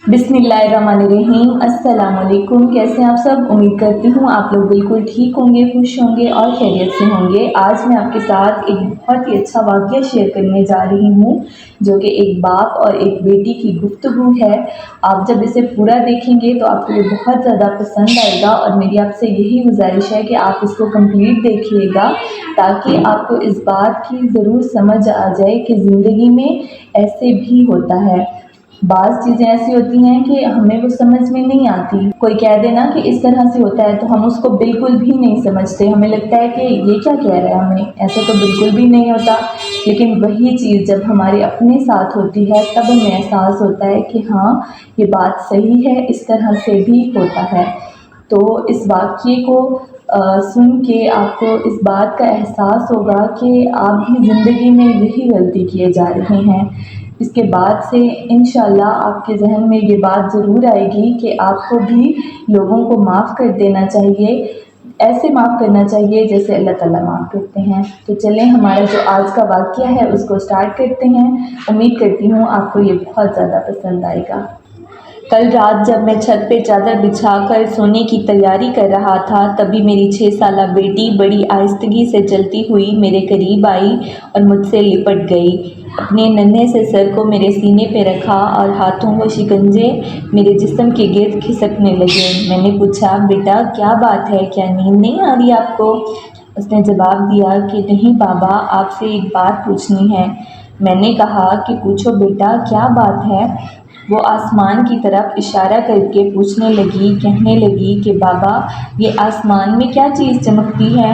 बिस्मिल्लाहिर्रहमानिर्रहीम। अस्सलाम वालेकुम। कैसे हैं आप सब? उम्मीद करती हूँ आप लोग बिल्कुल ठीक होंगे, खुश होंगे और खैरियत से होंगे। आज मैं आपके साथ एक बहुत ही अच्छा वाक़या शेयर करने जा रही हूँ जो कि एक बाप और एक बेटी की गुफ्तगू है। आप जब इसे पूरा देखेंगे तो आपको ये बहुत ज़्यादा पसंद आएगा और मेरी आपसे यही गुजारिश है कि आप इसको कंप्लीट देखिएगा ताकि आपको इस बात की ज़रूर समझ आ जाए कि ज़िंदगी में ऐसे भी होता है। बाज़ चीज़ें ऐसी होती हैं कि हमें वो समझ में नहीं आती। कोई कह देना कि इस तरह से होता है तो हम उसको बिल्कुल भी नहीं समझते। हमें लगता है कि ये क्या कह रहा है, हमें ऐसा तो बिल्कुल भी नहीं होता। लेकिन वही चीज़ जब हमारे अपने साथ होती है तब हमें एहसास होता है कि हाँ, ये बात सही है, इस तरह से भी होता है। तो इस वाक़ये को सुन के आपको इस बात का एहसास होगा कि आप भी ज़िंदगी में यही गलती किए जा रहे हैं। इसके बाद से इंशाअल्लाह आपके ज़हन में ये बात ज़रूर आएगी कि आपको भी लोगों को माफ़ कर देना चाहिए, ऐसे माफ़ करना चाहिए जैसे अल्लाह ताला माफ़ करते हैं। तो चलें, हमारा जो आज का वाक़या है उसको स्टार्ट करते हैं। उम्मीद करती हूँ आपको ये बहुत ज़्यादा पसंद आएगा। कल रात जब मैं छत पे चादर बिछाकर सोने की तैयारी कर रहा था तभी मेरी 6 साला बेटी बड़ी आहिस्तगी से चलती हुई मेरे करीब आई और मुझसे लिपट गई। अपने नन्हे से सर को मेरे सीने पे रखा और हाथों को शिकंजे मेरे जिस्म के गिर्द खिसकने लगे। मैंने पूछा, बेटा क्या बात है, क्या नींद नहीं आ रही आपको? उसने जवाब दिया कि नहीं बाबा, आपसे एक बात पूछनी है। मैंने कहा कि पूछो बेटा, क्या बात है? वो आसमान की तरफ इशारा करके पूछने लगी, कहने लगी कि बाबा, ये आसमान में क्या चीज़ चमकती है?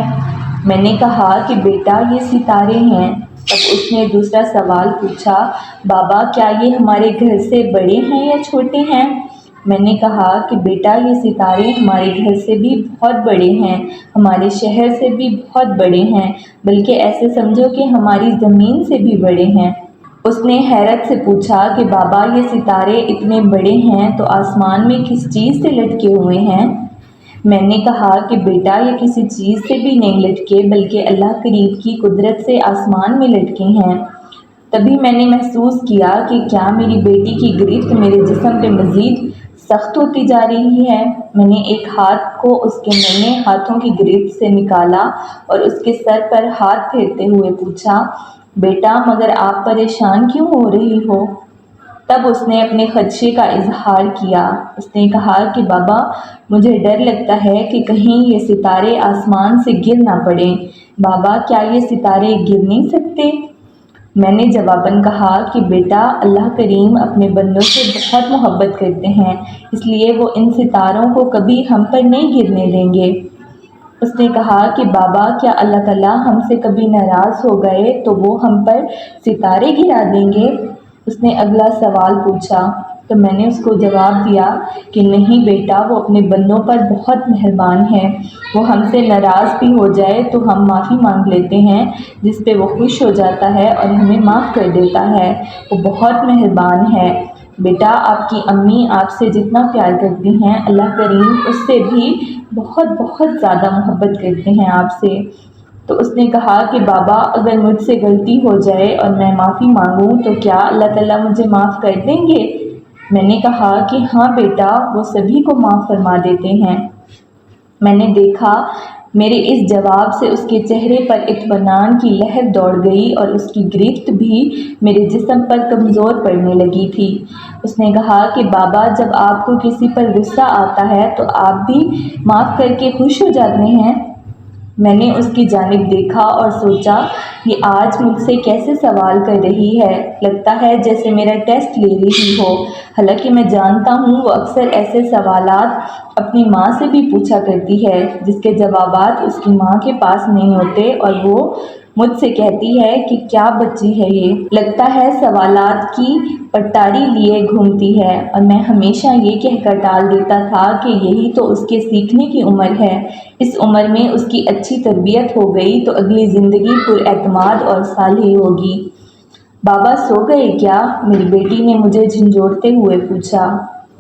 मैंने कहा कि बेटा ये सितारे हैं। तब उसने दूसरा सवाल पूछा, बाबा क्या ये हमारे घर से बड़े हैं या छोटे हैं? मैंने कहा कि बेटा ये सितारे हमारे घर से भी बहुत बड़े हैं, हमारे शहर से भी बहुत बड़े हैं, बल्कि ऐसे समझो कि हमारी ज़मीन से भी बड़े हैं। उसने हैरत से पूछा कि बाबा ये सितारे इतने बड़े हैं तो आसमान में किस चीज़ से लटके हुए हैं? मैंने कहा कि बेटा ये किसी चीज़ से भी नहीं लटके बल्कि अल्लाह करीम की कुदरत से आसमान में लटके हैं। तभी मैंने महसूस किया कि क्या मेरी बेटी की गिरफ्त मेरे जिस्म पे मज़ीद सख्त होती जा रही है। मैंने एक हाथ को उसके नन्हे हाथों की गिरफ्त से निकाला और उसके सर पर हाथ फेरते हुए पूछा, बेटा मगर आप परेशान क्यों हो रही हो? तब उसने अपने खदशे का इजहार किया। उसने कहा कि बाबा मुझे डर लगता है कि कहीं ये सितारे आसमान से गिर ना पड़ें। बाबा क्या ये सितारे गिर नहीं सकते? मैंने जवाबन कहा कि बेटा अल्लाह करीम अपने बंदों से बहुत मोहब्बत करते हैं, इसलिए वो इन सितारों को कभी हम पर नहीं गिरने देंगे। उसने कहा कि बाबा क्या अल्लाह ताला हमसे कभी नाराज़ हो गए तो वो हम पर सितारे गिरा देंगे? उसने अगला सवाल पूछा तो मैंने उसको जवाब दिया कि नहीं बेटा, वो अपने बंदों पर बहुत मेहरबान है। वो हमसे नाराज़ भी हो जाए तो हम माफ़ी मांग लेते हैं, जिस पे वो खुश हो जाता है और हमें माफ़ कर देता है। वो बहुत मेहरबान है। बेटा आपकी अम्मी आपसे जितना प्यार करती हैं अल्लाह करीम उससे भी बहुत बहुत ज़्यादा मोहब्बत करते हैं आपसे। तो उसने कहा कि बाबा अगर मुझसे गलती हो जाए और मैं माफ़ी मांगूं तो क्या अल्लाह ताला मुझे माफ़ कर देंगे? मैंने कहा कि हाँ बेटा, वो सभी को माफ़ फरमा देते हैं। मैंने देखा मेरे इस जवाब से उसके चेहरे पर इत्मीनान की लहर दौड़ गई और उसकी गिरफ्त भी मेरे जिस्म पर कमज़ोर पड़ने लगी थी। उसने कहा कि बाबा जब आपको किसी पर गुस्सा आता है तो आप भी माफ़ करके खुश हो जाते हैं। मैंने उसकी जानिब देखा और सोचा ये आज मुझसे कैसे सवाल कर रही है, लगता है जैसे मेरा टेस्ट ले रही हो। हालांकि मैं जानता हूँ वो अक्सर ऐसे सवालात अपनी माँ से भी पूछा करती है जिसके जवाबात उसकी माँ के पास नहीं होते और वो मुझसे कहती है कि क्या बच्ची है ये, लगता है सवालात की पटारी लिए घूमती है। और मैं हमेशा ये कहकर टाल देता था कि यही तो उसके सीखने की उम्र है। इस उम्र में उसकी अच्छी तरबियत हो गई तो अगली ज़िंदगी पुरएतमाद और सालेह होगी। बाबा सो गए क्या? मेरी बेटी ने मुझे झंझोड़ते हुए पूछा।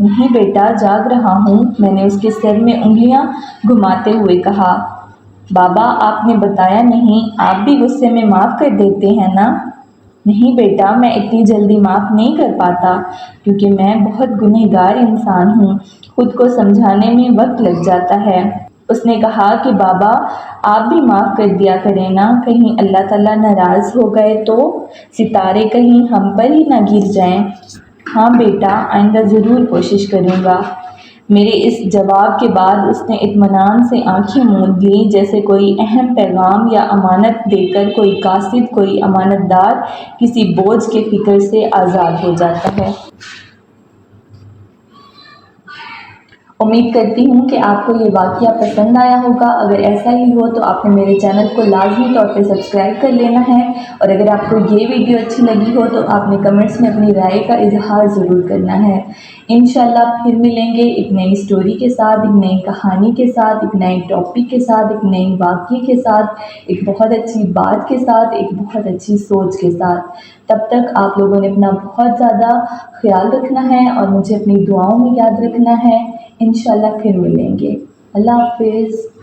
नहीं बेटा, जाग रहा हूँ, मैंने उसके सर में उंगलियां घुमाते हुए कहा। बाबा आपने बताया नहीं, आप भी गुस्से में माफ़ कर देते हैं ना? نہیں بیٹا، میں اتنی جلدی معاف نہیں کر پاتا کیونکہ میں بہت گنہگار انسان ہوں، خود کو سمجھانے میں وقت لگ جاتا ہے۔ اس نے کہا کہ بابا آپ بھی معاف کر دیا کریں نا، کہیں اللہ تعالیٰ ناراض ہو گئے تو ستارے کہیں ہم پر ہی نہ گر جائیں۔ ہاں بیٹا، آئندہ ضرور کوشش کروں گا۔ میرے اس جواب کے بعد اس نے اطمینان سے آنکھیں موند لیں، جیسے کوئی اہم پیغام یا امانت دے کر کوئی قاصد، کوئی امانت دار کسی بوجھ کے فکر سے آزاد ہو جاتا ہے۔ امید کرتی ہوں کہ آپ کو یہ واقعہ پسند آیا ہوگا۔ اگر ایسا ہی ہو تو آپ نے میرے چینل کو لازمی طور پہ سبسکرائب کر لینا ہے، اور اگر آپ کو یہ ویڈیو اچھی لگی ہو تو آپ نے کمنٹس میں اپنی رائے کا اظہار ضرور کرنا ہے۔ انشاءاللہ پھر ملیں گے ایک نئی سٹوری کے ساتھ، ایک نئی کہانی کے ساتھ، ایک نئی ٹاپک کے ساتھ، ایک نئی واقعے کے ساتھ، ایک بہت اچھی بات کے ساتھ، ایک بہت اچھی سوچ کے ساتھ۔ تب تک آپ لوگوں نے اپنا بہت زیادہ خیال رکھنا ہے اور مجھے اپنی دعاؤں میں یاد رکھنا ہے۔ انشاءاللہ پھر ملیں گے۔ اللہ حافظ۔